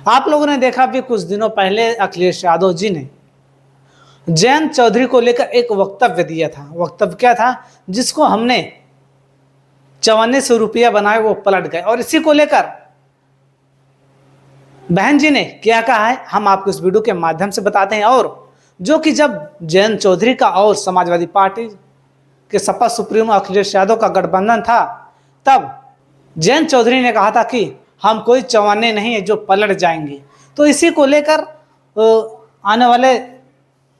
आप लोगों ने देखा भी कुछ दिनों पहले अखिलेश यादव जी ने जयंत चौधरी को लेकर एक वक्तव्य दिया था। वक्तव्य क्या था? जिसको हमने 5400 रुपया बनाए वो पलट गए। और इसी को लेकर बहन जी ने क्या कहा है हम आपको इस वीडियो के माध्यम से बताते हैं। और जो कि जब जयंत चौधरी का और समाजवादी पार्टी के सपा सुप्रीमो अखिलेश यादव का गठबंधन था, तब जयंत चौधरी ने कहा था कि हम कोई 54 नहीं है जो पलट जाएंगे। तो इसी को लेकर आने वाले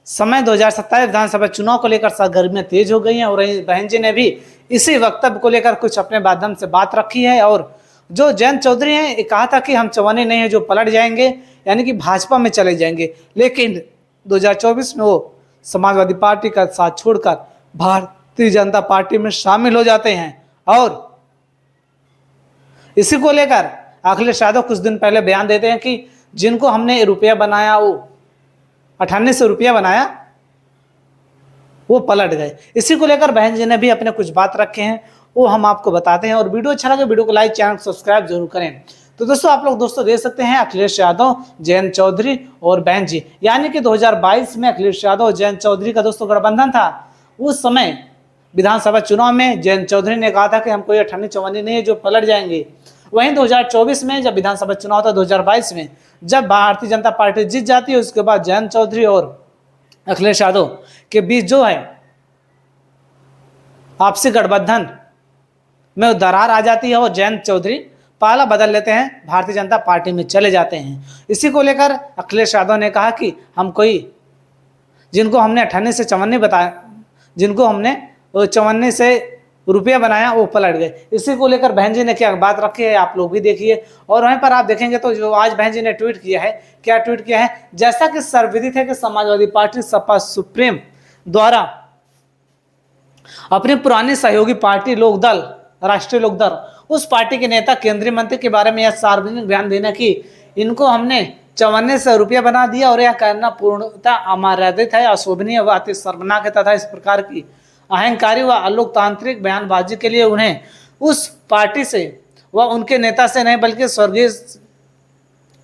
समय 2027 विधानसभा चुनाव को लेकर सरगर्मियां तेज हो गई हैं। और बहन जी ने भी इसी वक्तव्य को लेकर कुछ अपने माध्यम से बात रखी है। और जो जयंत चौधरी हैं ये कहा था कि हम 54 नहीं है जो पलट जाएंगे, यानी कि भाजपा में चले जाएंगे। लेकिन 2024 में वो समाजवादी पार्टी का साथ छोड़कर भारतीय जनता पार्टी में शामिल हो जाते हैं। और इसी को लेकर अखिलेश यादव कुछ दिन पहले बयान देते हैं कि जिनको हमने रुपया बनाया वो 9800 रुपया बनाया वो पलट गए। इसी को लेकर बहन जी ने भी अपने कुछ बात रखे हैं, वो हम आपको बताते हैं। और वीडियो अच्छा लगे वीडियो को लाइक, चैनल को सब्सक्राइब जरूर करें। तो दोस्तों आप लोग देख सकते हैं अखिलेश यादव, जयंत चौधरी और बहन जी, यानी कि 2022 में अखिलेश यादव और जयंत चौधरी का दोस्तों गठबंधन था। उस समय विधानसभा चुनाव में जयंत चौधरी ने कहा था कि हम कोई 58-54 नहीं है जो पलट जाएंगे। वहीं 2024 में जब विधानसभा चुनाव था 2022 में, जब भारतीय जनता पार्टी जीत जाती है, उसके बाद जयंत चौधरी और अखिलेश यादव के बीच जो है आपसी गठबंधन में दरार आ जाती है और जयंत चौधरी पाला बदल लेते हैं, भारतीय जनता पार्टी में चले जाते हैं। इसी को लेकर अखिलेश यादव ने कहा कि हम कोई जिनको हमने 58 से 54 बताया, जिनको हमने 54 से रुपया बनाया वो पलट गए। इसी को लेकर बहन जी ने क्या बात रखी है आप लोग भी देखिए। और वहीं पर आप देखेंगे तो जो आज बहन जी ने ट्वीट किया है, क्या ट्वीट किया है? जैसा कि सर्वविदित है कि समाजवादी पार्टी सपा सुप्रीम द्वारा अपनी पुरानी सहयोगी पार्टी लोकदल, राष्ट्रीय लोकदल, उस पार्टी के नेता केंद्रीय मंत्री के बारे में यह सार्वजनिक बयान देना कि इनको हमने 5400 रुपया बना दिया और यह कहना पूर्णतः अमर्यादित है, अशोभनीय व अति शर्मनाक है तथा इस प्रकार की अहंकारी व अलोकतांत्रिक बयानबाजी के लिए उन्हें उस पार्टी से व उनके नेता से नहीं बल्कि स्वर्गीय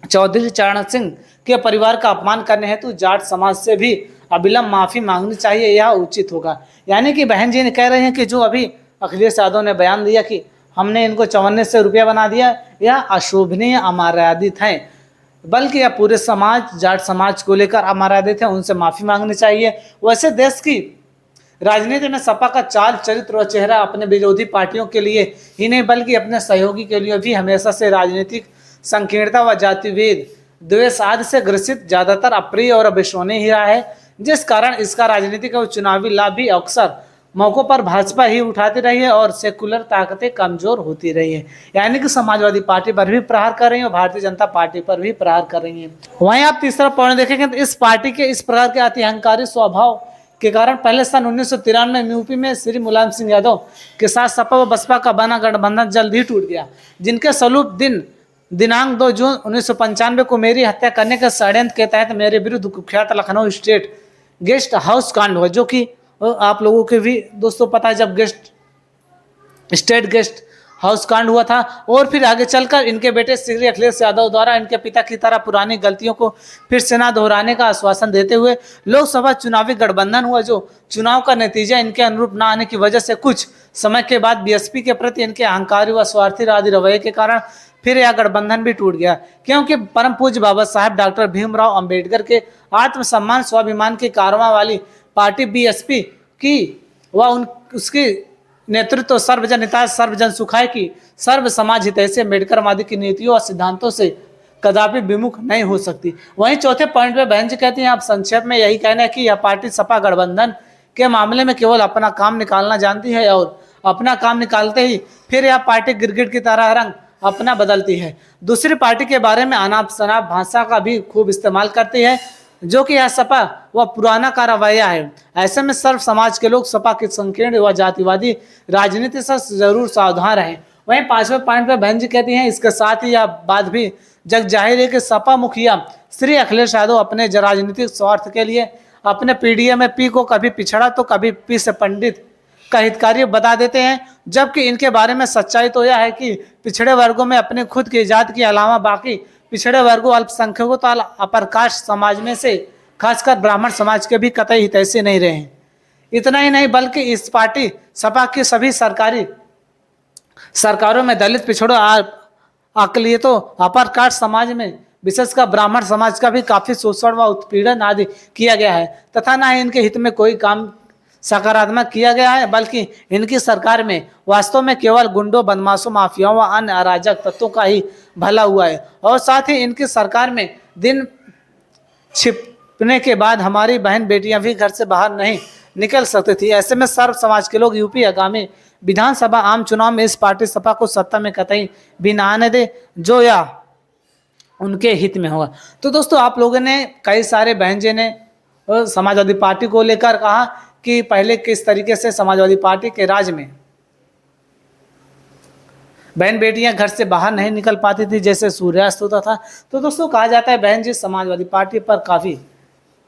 चौधरी चरण सिंह के परिवार का अपमान करने हेतु जाट समाज से भी अविलंब माफी मांगनी चाहिए, यह उचित होगा। यानी कि बहन जी ने कह रहे हैं कि जो अभी अखिलेश यादव ने बयान दिया कि हमने इनको 5400 रुपया बना दिया, यह अशोभनीय अमर्यादित है, बल्कि यह पूरे समाज, जाट समाज को लेकर अमर्यादित है, उनसे माफी मांगनी चाहिए। वैसे देश की राजनीति में सपा का चाल, चरित्र और चेहरा अपने विरोधी पार्टियों के लिए ही नहीं बल्कि अपने सहयोगी के लिए भी हमेशा से राजनीतिक संकीर्णता व जातिभेद, द्वेष आदि से ग्रसित, ज्यादातर अप्रिय और अविश्वसनीय ही रहा है, जिस कारण इसका राजनीतिक और चुनावी लाभ भी अक्सर मौकों पर भाजपा ही उठाती रही है और सेकुलर ताकतें कमजोर होती रही है। यानी कि समाजवादी पार्टी पर भी प्रहार कर रही है और भारतीय जनता पार्टी पर भी प्रहार कर रही है। वहीं आप तीसरा पॉइंट देखेंगे तो इस पार्टी के इस प्रकार के अति अहंकारी स्वभाव के कारण पहले सन 1993 में यूपी में श्री मुलायम सिंह यादव के साथ सपा व बसपा का बना गठबंधन जल्द ही टूट गया, जिनके स्वरूप दिनांक 2 जून 1995 को मेरी हत्या करने के षड्यंत्र के तहत मेरे विरुद्ध कुख्यात लखनऊ स्टेट गेस्ट हाउस कांड हुआ, जो कि आप लोगों के भी दोस्तों पता है जब स्टेट गेस्ट हाउस कांड हुआ था। और फिर आगे चलकर इनके बेटे श्री अखिलेश यादव द्वारा इनके पिता की तरह पुरानी गलतियों को फिर से न दोहराने का आश्वासन देते हुए लोकसभा चुनावी गठबंधन हुआ, जो चुनाव का नतीजा इनके अनुरूप न आने की वजह से कुछ समय के बाद बीएसपी के प्रति इनके अहंकारी व स्वार्थी रवैये के कारण फिर यह गठबंधन भी टूट गया, क्योंकि परम पूज्य बाबा साहेब डॉक्टर भीमराव अंबेडकर के आत्मसम्मान स्वाभिमान की कारवां वाली पार्टी बीएसपी की व उसकी नेतृत्व सर्वजन हिताय सर्वजन सुखाय की सर्व समाज हितैषी अम्बेडकरवादी की नीतियों और सिद्धांतों से कदापि विमुख नहीं हो सकती। वहीं चौथे पॉइंट पे बहन जी कहती हैं, आप संक्षेप में यही कहना है कि यह पार्टी सपा गठबंधन के मामले में केवल अपना काम निकालना जानती है और अपना काम निकालते ही फिर यह पार्टी गिरगिट की तरह रंग अपना बदलती है। दूसरी पार्टी के बारे में अनाप शनाप भाषा का भी खूब इस्तेमाल करती है, जो कि यह सपा व पुराना का रवैया है। ऐसे में सर्व समाज के लोग सपा की संकीर्ण व जातिवादी राजनीति से जरूर सावधान रहें। वहीं पांचवें पॉइंट पे बहन जी कहती हैं, इसके साथ ही यह बात भी जग जाहिर है कि सपा मुखिया श्री अखिलेश यादव अपने राजनीतिक स्वार्थ के लिए अपने पीडीए में पी को कभी पिछड़ा तो कभी पी से पंडित का हितकारी बता देते हैं, जबकि इनके बारे में सच्चाई तो यह है कि पिछड़े वर्गों में अपने खुद की जात के अलावा बाकी पिछड़े वर्गों, अल्पसंख्यकों तथा अपर कास्ट समाज में से खासकर ब्राह्मण समाज के भी कतई हितैषी नहीं रहे हैं। इतना ही नहीं बल्कि इस पार्टी सपा की सभी सरकारी सरकारों में दलित, पिछड़ों, अकलियतों, अपर कास्ट समाज में विशेषकर ब्राह्मण समाज का भी काफी शोषण व उत्पीड़न आदि किया गया है तथा न ही इनके हित में कोई काम सकारात्मक किया गया है, बल्कि इनकी सरकार में वास्तव में केवल गुंडों, बदमाशों, माफियाओं व अन्य अराजक तत्वों का ही भला हुआ है। और साथ ही इनकी सरकार में दिन छिपने के बाद हमारी बहन बेटियां भी घर से बाहर नहीं निकल सकती थी। ऐसे में सर्व समाज के लोग यूपी आगामी विधानसभा आम चुनाव में इस पार्टी सपा को सत्ता में कतई भी न आने दे, जो या उनके हित में होगा। तो दोस्तों, आप लोगों ने कई सारे बहन जी ने समाजवादी पार्टी को लेकर कहा कि पहले किस तरीके से समाजवादी पार्टी के राज में बहन बेटियां घर से बाहर नहीं निकल पाती थी, जैसे सूर्यास्त होता था। तो दोस्तों, कहा जाता है बहन जी समाजवादी पार्टी पर काफ़ी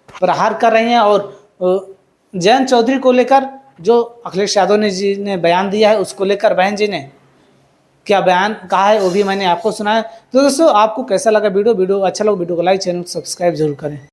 प्रहार कर रही हैं और जयंत चौधरी को लेकर जो अखिलेश यादव जी ने बयान दिया है, उसको लेकर बहन जी ने क्या बयान कहा है वो भी मैंने आपको सुनाया। तो दोस्तों, आपको कैसा लगा वीडियो अच्छा लगा वीडियो को लाइक, चैनल को सब्सक्राइब जरूर करें।